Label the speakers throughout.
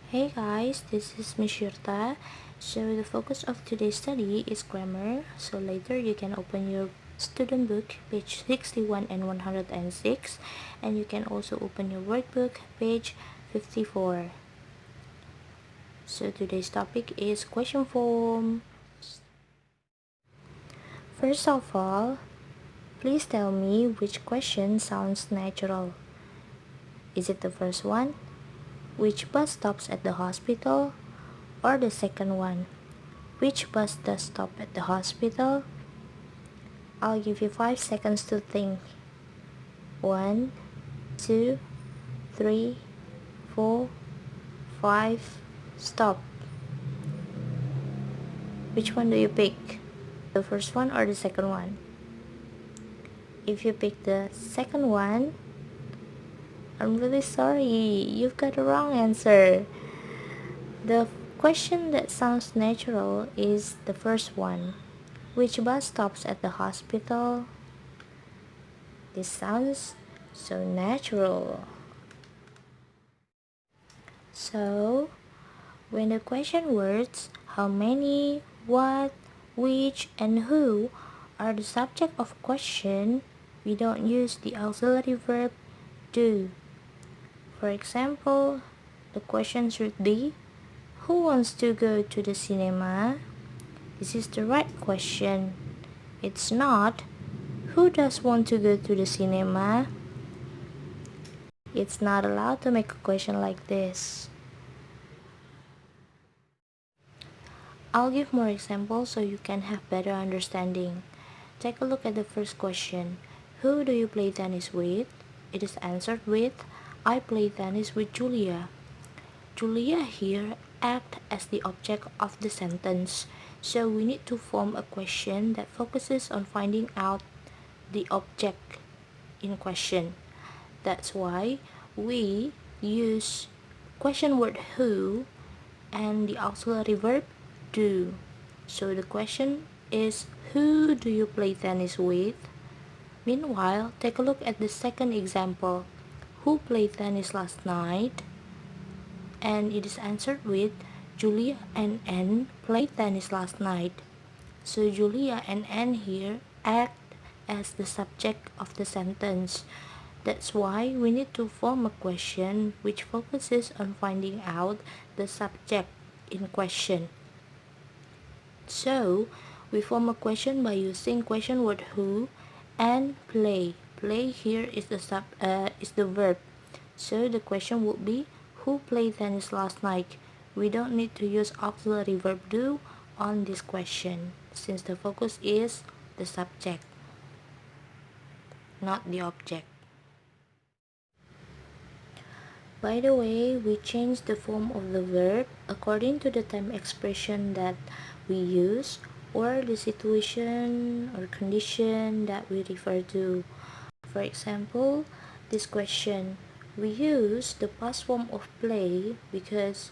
Speaker 1: Hey guys, this is Miss Shirta. So the focus of today's study is grammar. So later you can open your student book, page 61 and 106, and you can also open your workbook, page 54. So today's topic is question form. First of all, please tell me which question sounds natural. Is it the first one? Which bus stops at the hospital? Or the second one? Which bus does stop at the hospital? I'll give you 5 seconds to think. 1, 2, 3, 4, 5. Stop. Which one do you pick? The first one or the second one? If you pick the second one, I'm really sorry. You've got the wrong answer. The question that sounds natural is the first one. Which bus stops at the hospital? This sounds so natural. So, when the question words how many, what, which, and who are the subject of question, we don't use the auxiliary verb do. For example, the question should be, who wants to go to the cinema? This is the right question. It's not, who does want to go to the cinema? It's not allowed to make a question like this. I'll give more examples so you can have better understanding. Take a look at the first question. Who do you play tennis with? It is answered with, I play tennis with Julia. Julia here acts as the object of the sentence, so we need to form a question that focuses on finding out the object in question. That's why we use question word who and the auxiliary verb do. So the question is, who do you play tennis with? Meanwhile, take a look at the second example. Who played tennis last night? And it is answered with, Julia and Anne played tennis last night. So Julia and Anne here act as the subject of the sentence. That's why we need to form a question which focuses on finding out the subject in question. So, we form a question by using question word who and play. Play here is the verb. So the question would be, who played tennis last night? We don't need to use auxiliary verb do on this question since the focus is the subject, not the object. By the way, we change the form of the verb according to the time expression that we use or the situation or condition that we refer to. For example, this question, we use the past form of play because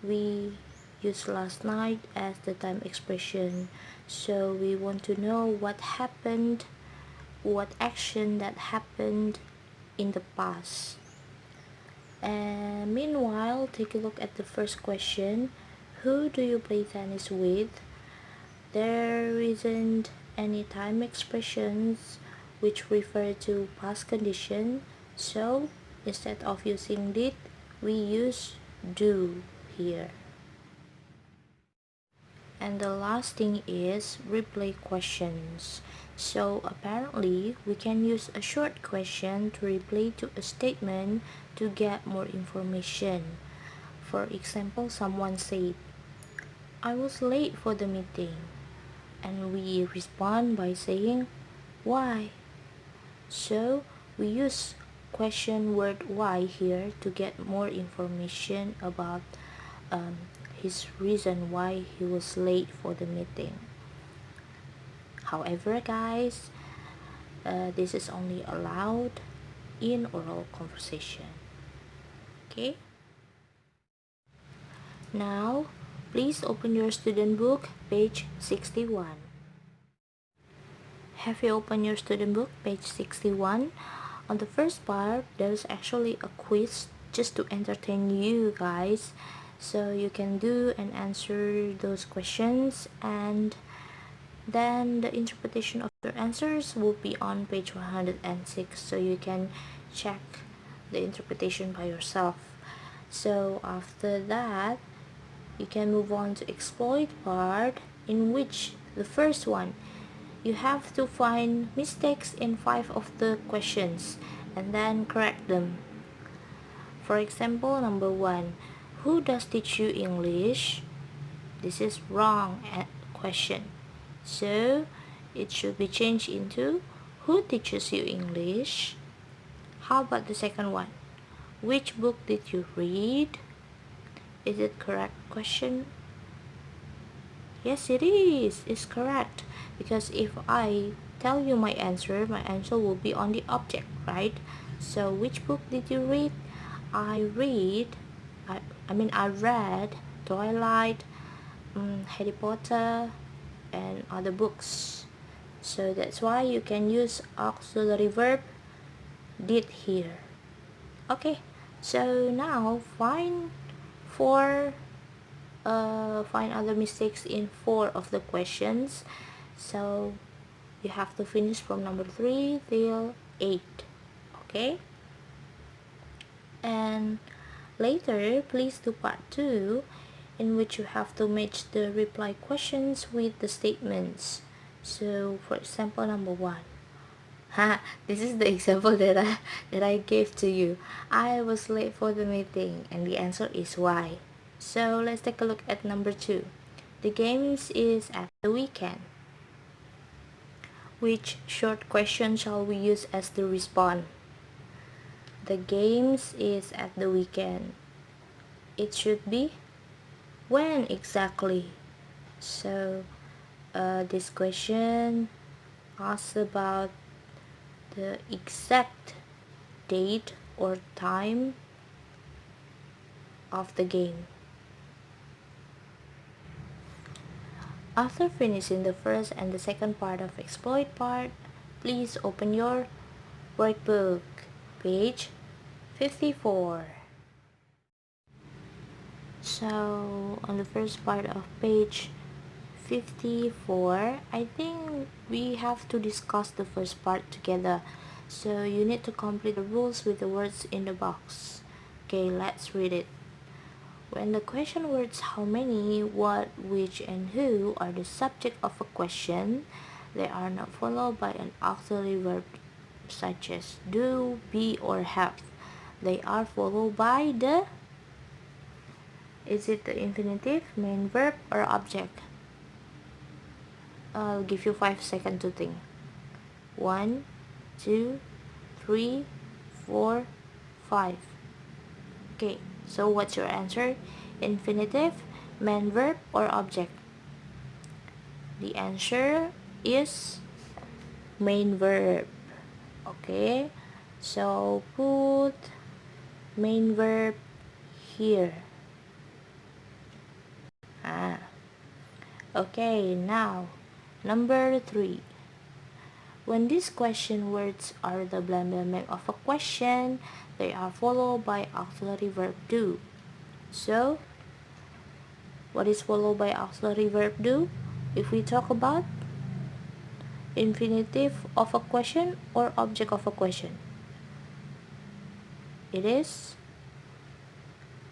Speaker 1: we use last night as the time expression. So we want to know what happened, what action that happened in the past. And meanwhile, take a look at the first question. Who do you play tennis with? There isn't any time expressions which refer to past condition. So instead of using did, we use do here. And the last thing is replay questions. So apparently we can use a short question to replay to a statement to get more information. For example, someone said, I was late for the meeting. And we respond by saying, why? So we use question word why here to get more information about his reason why he was late for the meeting. However, guys, this is only allowed in oral conversation. Okay? Now, please open your student book, page 61. Have you opened your student book, page 61? On the first part, there's actually a quiz just to entertain you guys. So you can do and answer those questions, and then the interpretation of your answers will be on page 106, so you can check the interpretation by yourself. So after that, you can move on to exploit part, in which the first one, you have to find mistakes in 5 of the questions and then correct them. For example, number 1, who does teach you English? This is wrong question. So it should be changed into who teaches you English? How about the second one? Which book did you read? Is it correct question? Yes, it is. It's correct. Because if I tell you my answer will be on the object, right? So which book did you read? I read, I read Twilight, Harry Potter, and other books. So that's why you can use auxiliary verb did here. Okay, so now find other mistakes in 4 of the questions. So you have to finish from number 3 till 8. Okay, and later please do part 2, in which you have to match the reply questions with the statements. So for example, number 1. This is the example that I gave to you. I was late for the meeting, and the answer is why. So let's take a look at number 2. The games is at the weekend. Which short question shall we use as the response? The games is at the weekend. It should be when exactly. So this question asks about the exact date or time of the game. After finishing the first and the second part of exploit part, please open your workbook, page 54. So on the first part of page 54, I think we have to discuss the first part together. So you need to complete the rules with the words in the box. Okay, let's read it. When the question words how many, what, which, and who are the subject of a question, they are not followed by an auxiliary verb such as do, be, or have. They are followed by the, is it the infinitive, main verb, or object? I'll give you 5 seconds to think. 1, 2, 3, 4, 5. Okay, so what's your answer? Infinitive, main verb, or object? The answer is main verb. Okay, so put main verb here. Okay, now number 3. When these question words are the blank of a question, they are followed by auxiliary verb do. So what is followed by auxiliary verb do? If we talk about infinitive of a question or object of a question, it is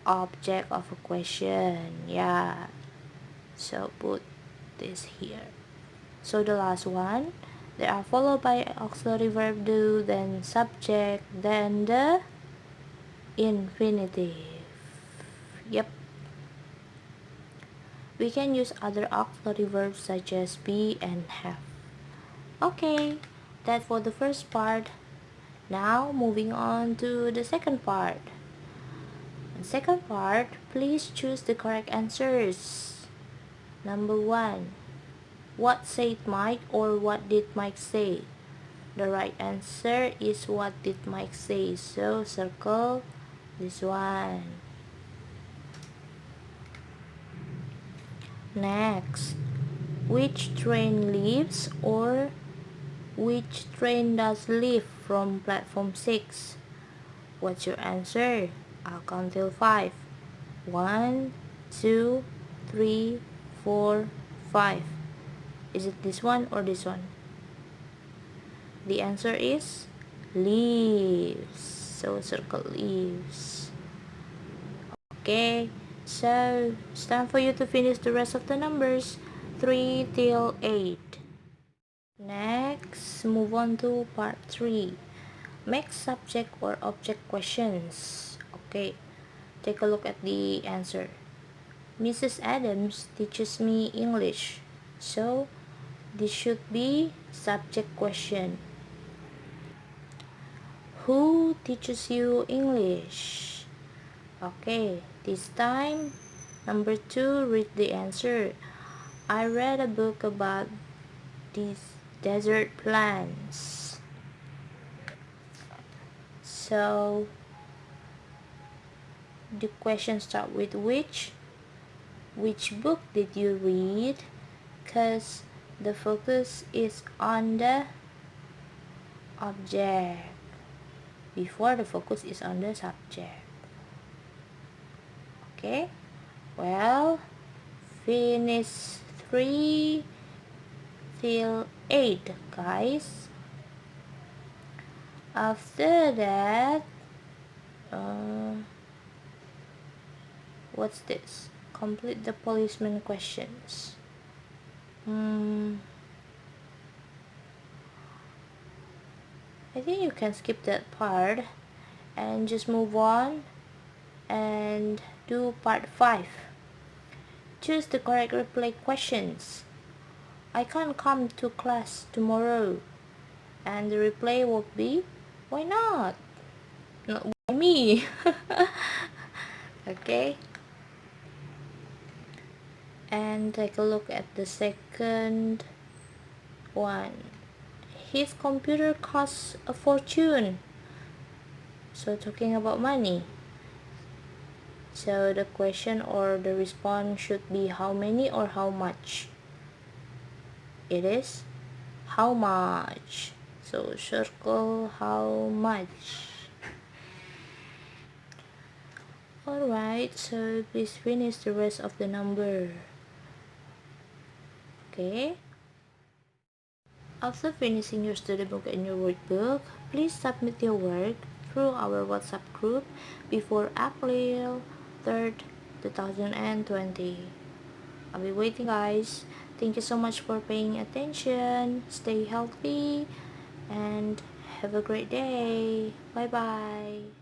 Speaker 1: object of a question. Yeah, so put this here. So the last one, they are followed by auxiliary verb do, then subject, then the infinitive. Yep. We can use other auxiliary verbs such as be and have. Okay, that's for the first part. Now moving on to the second part. The second part, please choose the correct answers. Number 1. What said Mike, or what did Mike say? The right answer is what did Mike say. So circle this one. Next, which train leaves, or which train does leave from platform 6? What's your answer? I'll count till 5. 1, 2, 3, 4, 5. Is it this one or this one? The answer is leaves. So circle leaves. Okay, so it's time for you to finish the rest of the numbers 3 till 8. Next, move on to part 3. Make subject or object questions. Okay, take a look at the answer. Mrs. Adams teaches me English. So, this should be subject question. Who teaches you English? Okay, this time, number 2, read the answer. I read a book about these desert plants. So, the question start with which? Which book did you read? Because the focus is on the object before the focus is on the subject. Okay, well, finish 3 till 8, guys. After that, what's this? Complete the policeman questions. I think you can skip that part and just move on and do part 5. Choose the correct reply questions. I can't come to class tomorrow. And the reply would be, why not? Not why me? Okay. And take a look at the second one. His computer costs a fortune. So talking about money. So the question or the response should be how many or how much? It is how much. So circle how much. Alright, so please finish the rest of the number. Okay. After finishing your study book and your workbook, please submit your work through our WhatsApp group before April 3rd, 2020. I'll be waiting, guys. Thank you so much for paying attention. Stay healthy and have a great day. Bye bye.